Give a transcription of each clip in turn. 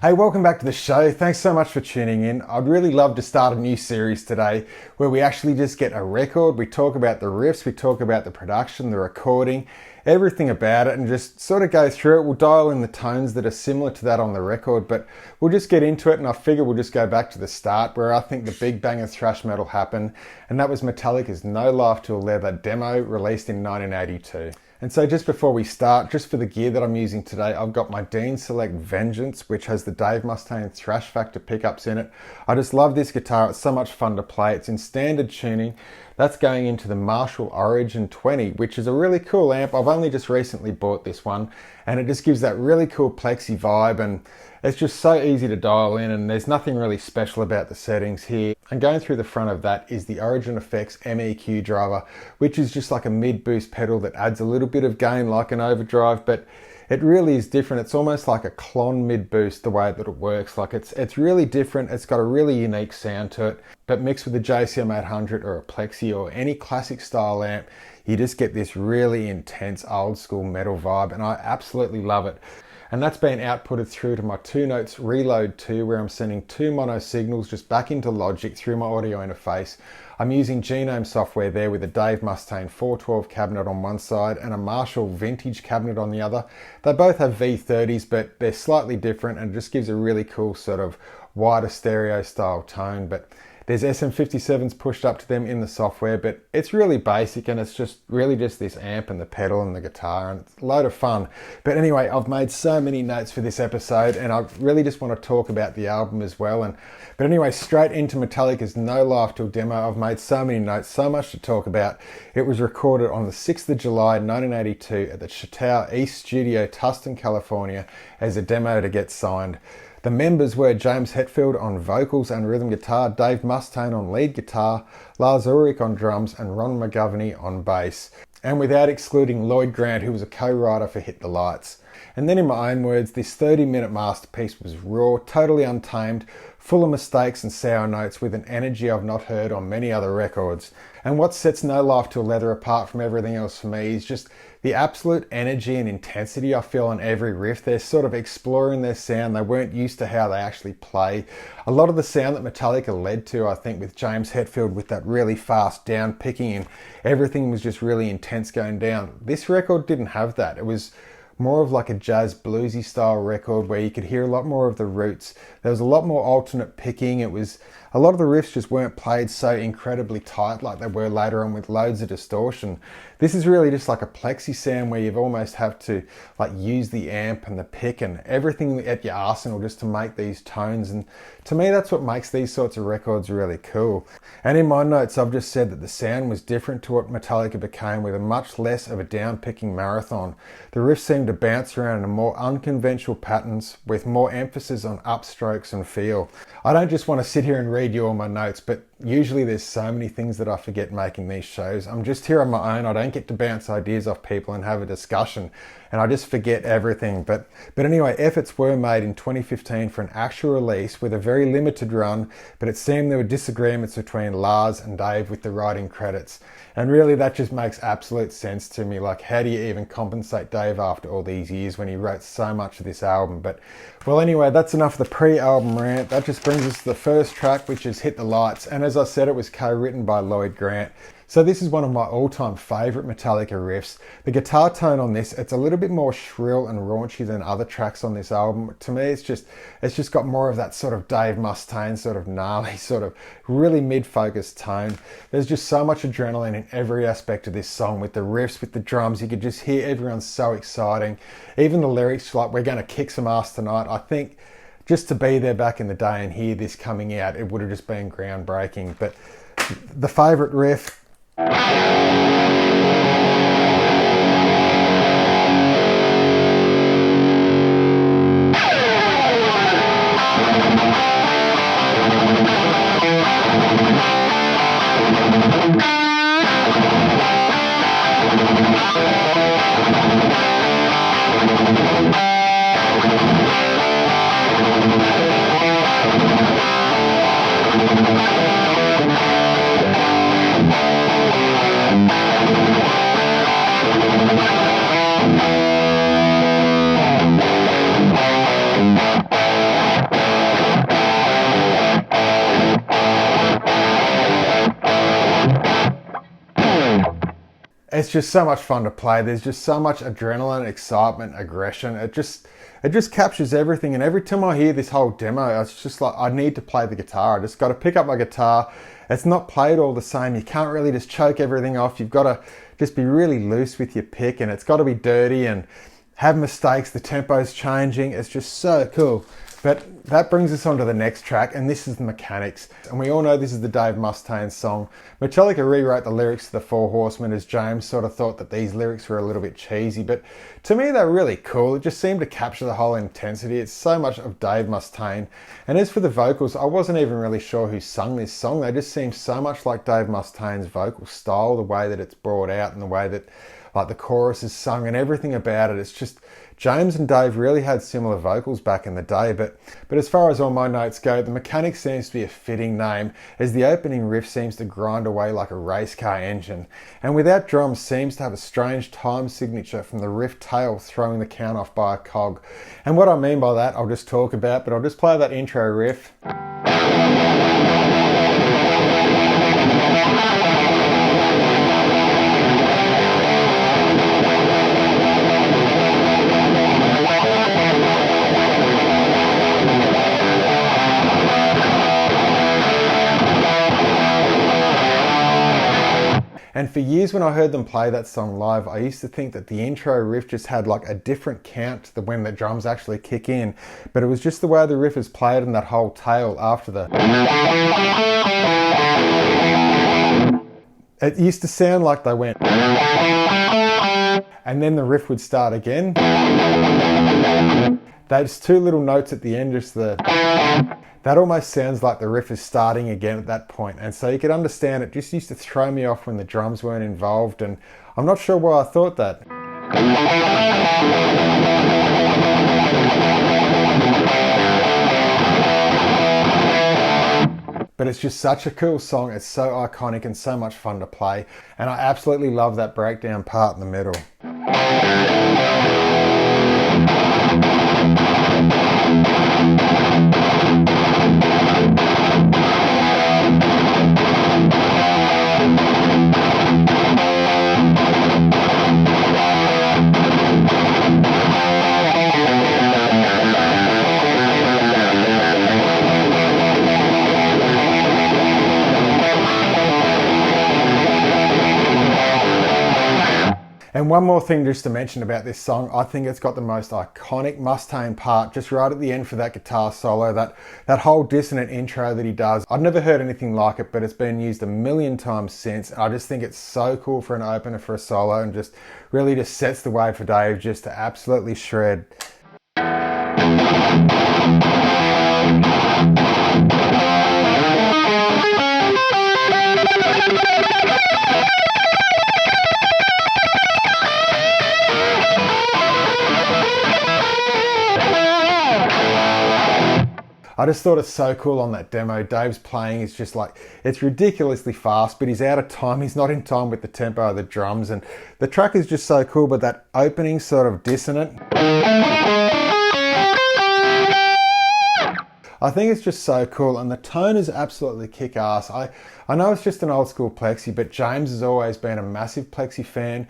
Hey, welcome back to the show. Thanks so much for tuning in. I'd really love to start a new series today where we actually just get a record, we talk about the riffs, we talk about the production, the recording, everything about it, and just sort of go through it. We'll dial in the tones that are similar to that on the record, but we'll just get into it, and I figure we'll just go back to the start where I think the big bang of thrash metal happened, and that was Metallica's No Life Till Leather demo released in 1982. And so just before we start, just for the gear that I'm using today, I've got my Dean Select Vengeance, which has the Dave Mustaine Thrash Factor pickups in it. I just love this guitar. It's so much fun to play. It's in standard tuning. That's going into the Marshall Origin 20, which is a really cool amp. I've only just recently bought this one, and it just gives that really cool plexi vibe, and it's just so easy to dial in, and there's nothing really special about the settings here. And going through the front of that is the Origin Effects MEQ driver, which is just like a mid-boost pedal that adds a little bit of gain like an overdrive, but it really is different. It's almost like a clon mid-boost the way that it works. Like it's really different. It's got a really unique sound to it, but mixed with the JCM 800 or a Plexi or any classic style amp, you just get this really intense old school metal vibe, and I absolutely love it. And that's been outputted through to my 2Notes Reload 2, where I'm sending two mono signals just back into Logic through my audio interface. I'm using Genome software there with a Dave Mustaine 412 cabinet on one side and a Marshall Vintage cabinet on the other. They both have V30s, but they're slightly different, and it just gives a really cool sort of wider stereo style tone. But there's SM57s pushed up to them in the software, but it's really basic, and it's just really just this amp and the pedal and the guitar, and it's a load of fun. But anyway, I've made so many notes for this episode, and I really just want to talk about the album as well. But anyway, straight into Metallica's No Life Till demo. I've made so many notes, so much to talk about. It was recorded on the 6th of July 1982 at the Chateau East Studio, Tustin, California, as a demo to get signed. The members were James Hetfield on vocals and rhythm guitar, Dave Mustaine on lead guitar, Lars Ulrich on drums, and Ron McGovney on bass. And without excluding Lloyd Grant, who was a co-writer for Hit the Lights. And then in my own words, this 30-minute masterpiece was raw, totally untamed, full of mistakes and sour notes with an energy I've not heard on many other records. And what sets No Life Till Leather apart from everything else for me is just the absolute energy and intensity I feel on every riff. They're sort of exploring their sound. They weren't used to how they actually play. A lot of the sound that Metallica led to, I think, with James Hetfield with that really fast down picking, and everything was just really intense going down. This record didn't have that. It was more of like a jazz bluesy style record where you could hear a lot more of the roots. There was a lot more alternate picking. It was a lot of the riffs just weren't played so incredibly tight like they were later on with loads of distortion. This is really just like a plexi sound where you've almost have to like use the amp and the pick and everything at your arsenal just to make these tones. And to me, that's what makes these sorts of records really cool. And in my notes, I've just said that the sound was different to what Metallica became, with a much less of a down picking marathon. The riffs seemed to bounce around in more unconventional patterns with more emphasis on upstrokes and feel. I don't just want to sit here and read you all my notes, but usually there's so many things that I forget making these shows. I'm just here on my own. I don't get to bounce ideas off people and have a discussion, and I just forget everything. But anyway, efforts were made in 2015 for an actual release with a very limited run, but it seemed there were disagreements between Lars and Dave with the writing credits. And really that just makes absolute sense to me. Like, how do you even compensate Dave after all these years when he wrote so much of this album? But well, anyway, that's enough of the pre-album rant. That just brings us to the first track, which is Hit the Lights. And as I said, it was co-written by Lloyd Grant. So this is one of my all-time favourite Metallica riffs. The guitar tone on this, it's a little bit more shrill and raunchy than other tracks on this album. To me, it's just got more of that sort of Dave Mustaine, sort of gnarly, sort of really mid-focused tone. There's just so much adrenaline in every aspect of this song, with the riffs, with the drums. You could just hear everyone so exciting. Even the lyrics, like, we're going to kick some ass tonight. I think just to be there back in the day and hear this coming out, it would have just been groundbreaking. But the favourite riff, It's just so much fun to play. There's just so much adrenaline, excitement, aggression. It just captures everything. And every time I hear this whole demo, it's just like, I need to play the guitar. I just got to pick up my guitar. It's not played all the same. You can't really just choke everything off. You've got to just be really loose with your pick, and it's got to be dirty and have mistakes. The tempo's changing. It's just so cool. But that brings us on to the next track, and this is the Mechanix. And we all know this is the Dave Mustaine song. Metallica rewrote the lyrics to the Four Horsemen, as James sort of thought that these lyrics were a little bit cheesy, but to me they're really cool. It just seemed to capture the whole intensity. It's so much of Dave Mustaine. And as for the vocals, I wasn't even really sure who sung this song. They just seem so much like Dave Mustaine's vocal style, the way that it's brought out and the way that like the chorus is sung and everything about it. It's just, James and Dave really had similar vocals back in the day, but as far as all my notes go, the Mechanix seems to be a fitting name, as the opening riff seems to grind away like a race car engine, and without drums seems to have a strange time signature from the riff tail throwing the count off by a cog. And what I mean by that I'll just talk about, but I'll just play that intro riff. And for years when I heard them play that song live, I used to think that the intro riff just had like a different count to when the drums actually kick in. But it was just the way the riff is played and that whole tail after the... It used to sound like they went... And then the riff would start again. Those two little notes at the end, just the... That almost sounds like the riff is starting again at that point. And so you could understand it just used to throw me off when the drums weren't involved, and I'm not sure why I thought that. But it's just such a cool song. It's so iconic and so much fun to play. And I absolutely love that breakdown part in the middle. And one more thing just to mention about this song, I think it's got the most iconic Mustaine part just right at the end for that guitar solo, that whole dissonant intro that he does. I've never heard anything like it, but it's been used a million times since. I just think it's so cool for an opener for a solo, and just really just sets the way for Dave just to absolutely shred. I just thought it's so cool on that demo. Dave's playing is just like, it's ridiculously fast, but he's out of time. He's not in time with the tempo of the drums, and the track is just so cool, but that opening sort of dissonant, I think it's just so cool, and the tone is absolutely kick-ass. I know it's just an old school Plexi, but James has always been a massive Plexi fan,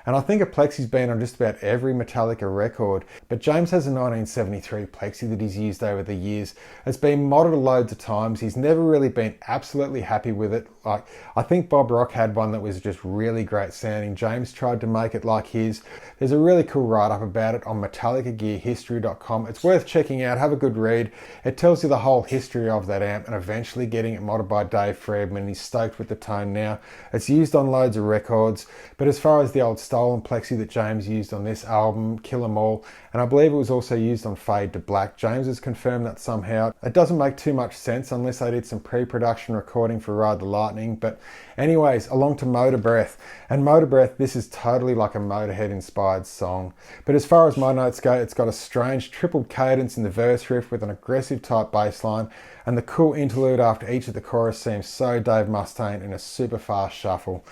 and I think a Plexi's been on just about every Metallica record. But James has a 1973 Plexi that he's used over the years. It's been modded loads of times. He's never really been absolutely happy with it. Like, I think Bob Rock had one that was just really great sounding. James tried to make it like his. There's a really cool write-up about it on metallicagearhistory.com. It's worth checking out. Have a good read. It tells you the whole history of that amp and eventually getting it modded by Dave Friedman. He's stoked with the tone now. It's used on loads of records. But as far as the old stolen Plexi that James used on this album, Kill 'Em All, and I believe it was also used on Fade to Black. James has confirmed that somehow. It doesn't make too much sense unless they did some pre-production recording for Ride the Lightning. But anyways, along to Motorbreath. And Motorbreath, this is totally like a Motorhead inspired song. But as far as my notes go, it's got a strange tripled cadence in the verse riff with an aggressive type bass line, and the cool interlude after each of the chorus seems so Dave Mustaine in a super fast shuffle.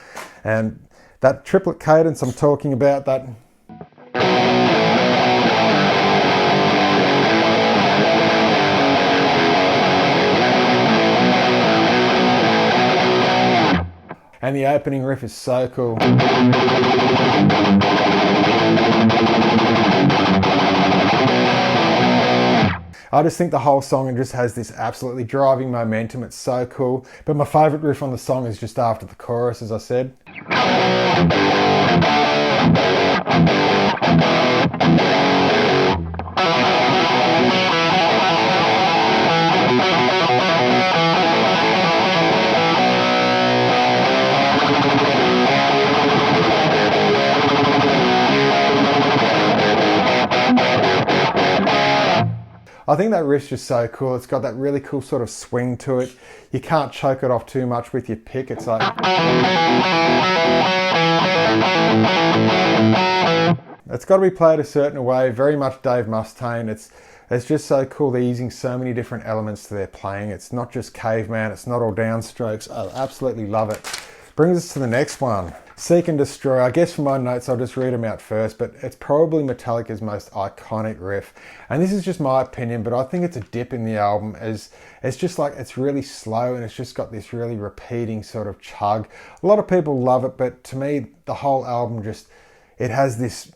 And that triplet cadence I'm talking about, that... And the opening riff is so cool. I just think the whole song just has this absolutely driving momentum. It's so cool. But my favourite riff on the song is just after the chorus, as I said. I think that riff's just so cool. It's got that really cool sort of swing to it. You can't choke it off too much with your pick. It's like... It's got to be played a certain way, very much Dave Mustaine. It's just so cool. They're using so many different elements to their playing. It's not just caveman, it's not all downstrokes. I absolutely love it. Brings us to the next one. Seek and Destroy. I guess from my notes I'll just read them out first, but it's probably Metallica's most iconic riff. And this is just my opinion, but I think it's a dip in the album. It's just like, it's really slow and it's just got this really repeating sort of chug. A lot of people love it, but to me the whole album just, it has this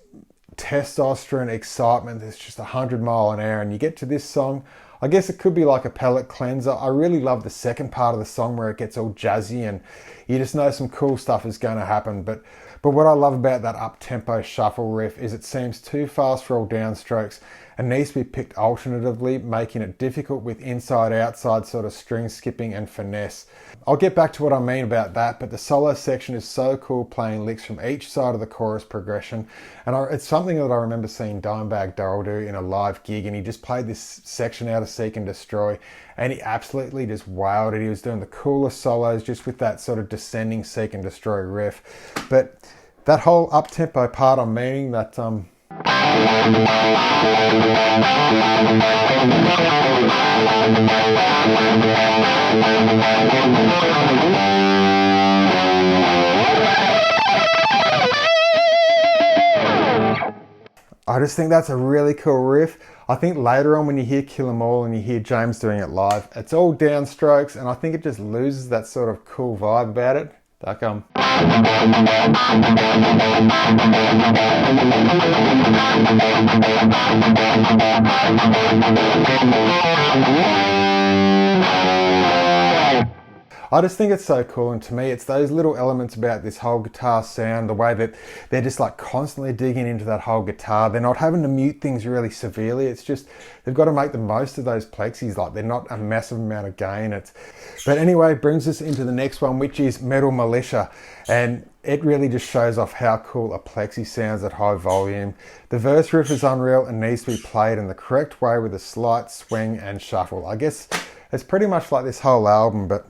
testosterone excitement that's just 100 mile an hour. And you get to this song, I guess it could be like a palate cleanser. I really love the second part of the song where it gets all jazzy and you just know some cool stuff is going to happen. But what I love about that up-tempo shuffle riff is it seems too fast for all downstrokes and needs to be picked alternatively, making it difficult with inside-outside sort of string skipping and finesse. I'll get back to what I mean about that, but the solo section is so cool, playing licks from each side of the chorus progression. And it's something that I remember seeing Dimebag Darrell do in a live gig, and he just played this section out of Seek and Destroy, and he absolutely just wowed it. He was doing the coolest solos just with that sort of descending Seek and Destroy riff. But that whole up-tempo part, I'm meaning that... I just think that's a really cool riff. I think later on when you hear Kill 'Em All and you hear James doing it live, it's all downstrokes and I think it just loses that sort of cool vibe about it. Like I just think it's so cool, and to me it's those little elements about this whole guitar sound, the way that they're just like constantly digging into that whole guitar. They're not having to mute things really severely. It's just they've got to make the most of those plexis. Like they're not a massive amount of gain. But anyway, brings us into the next one, which is Metal Militia, and it really just shows off how cool a plexi sounds at high volume. The verse riff is unreal and needs to be played in the correct way with a slight swing and shuffle. I guess it's pretty much like this whole album, but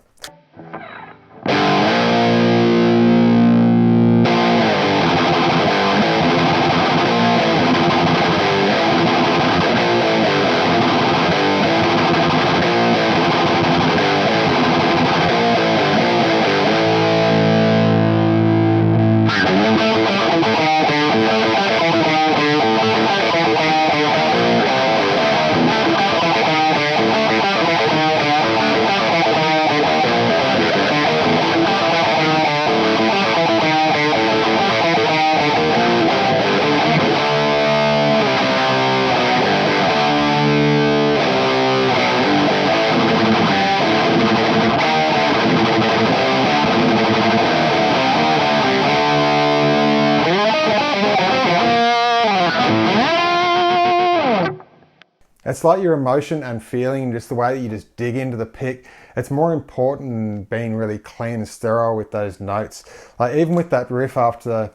it's like your emotion and feeling, just the way that you just dig into the pick. It's more important than being really clean and sterile with those notes. Like even with that riff after the...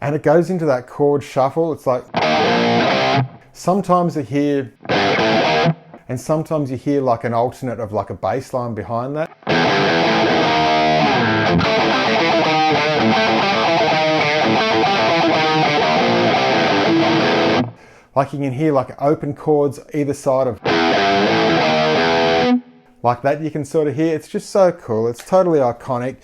And it goes into that chord shuffle. It's like... Sometimes you hear... And sometimes you hear like an alternate of like a bass line behind that. Like you can hear like open chords either side of like that. You can sort of hear. It's just so cool. It's totally iconic.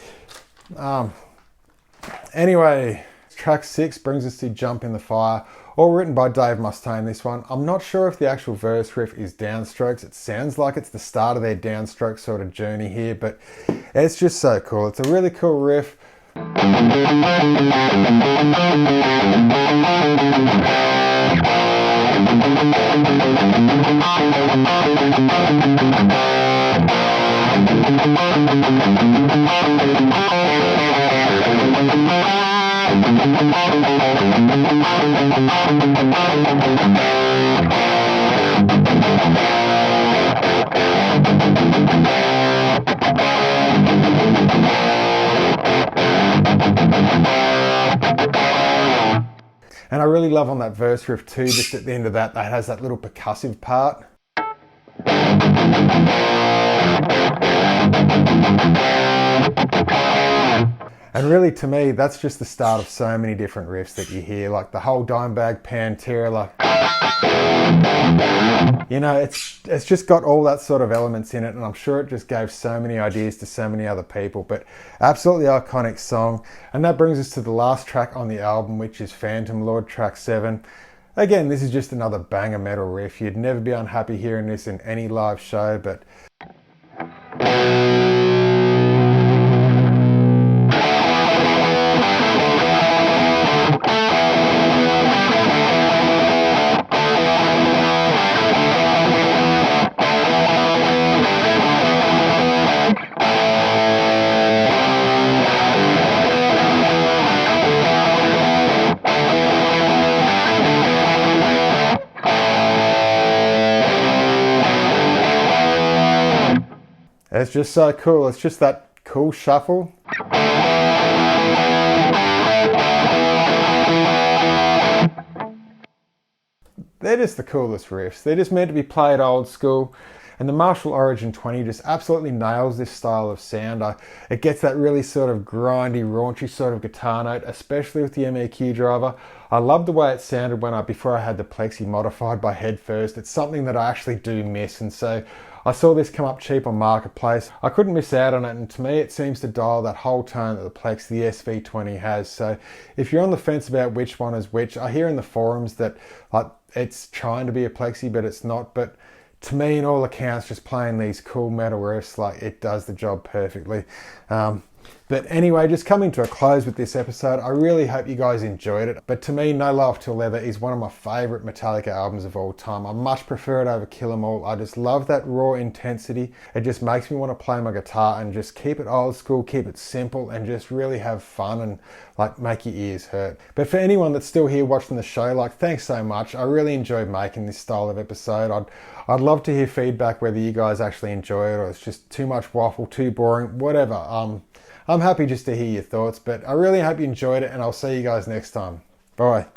Anyway, track 6 brings us to Jump in the Fire, all written by Dave Mustaine, this one. I'm not sure if the actual verse riff is downstrokes. It sounds like it's the start of their downstroke sort of journey here, but it's just so cool. It's a really cool riff. And I really love on that verse riff too, just at the end of that, that has that little percussive part. And really, to me, that's just the start of so many different riffs that you hear, like the whole Dimebag Pantera, like, you know, it's just got all that sort of elements in it, and I'm sure it just gave so many ideas to so many other people, but absolutely iconic song. And that brings us to the last track on the album, which is Phantom Lord, track 7. Again, this is just another banger metal riff. You'd never be unhappy hearing this in any live show, but it's just so cool. It's just that cool shuffle. They're just the coolest riffs. They're just meant to be played old school. And the Marshall Origin 20 just absolutely nails this style of sound. It gets that really sort of grindy, raunchy sort of guitar note, especially with the MEQ driver. I love the way it sounded before I had the Plexi modified by Head First. It's something that I actually do miss, and so I saw this come up cheap on Marketplace. I couldn't miss out on it, and to me it seems to dial that whole tone that the Plex, the SV20 has. So if you're on the fence about which one is which, I hear in the forums that it's trying to be a Plexi but it's not, but to me, in all accounts, just playing these cool metal riffs, like, it does the job perfectly. But anyway, just coming to a close with this episode, I really hope you guys enjoyed it. But to me, No Love Till Leather is one of my favourite Metallica albums of all time. I much prefer it over Kill 'Em All. I just love that raw intensity. It just makes me want to play my guitar and just keep it old school, keep it simple, and just really have fun and like make your ears hurt. But for anyone that's still here watching the show, like, thanks so much. I really enjoyed making this style of episode. I'd love to hear feedback, whether you guys actually enjoy it or it's just too much waffle, too boring, whatever. I'm happy just to hear your thoughts, but I really hope you enjoyed it, and I'll see you guys next time. Bye.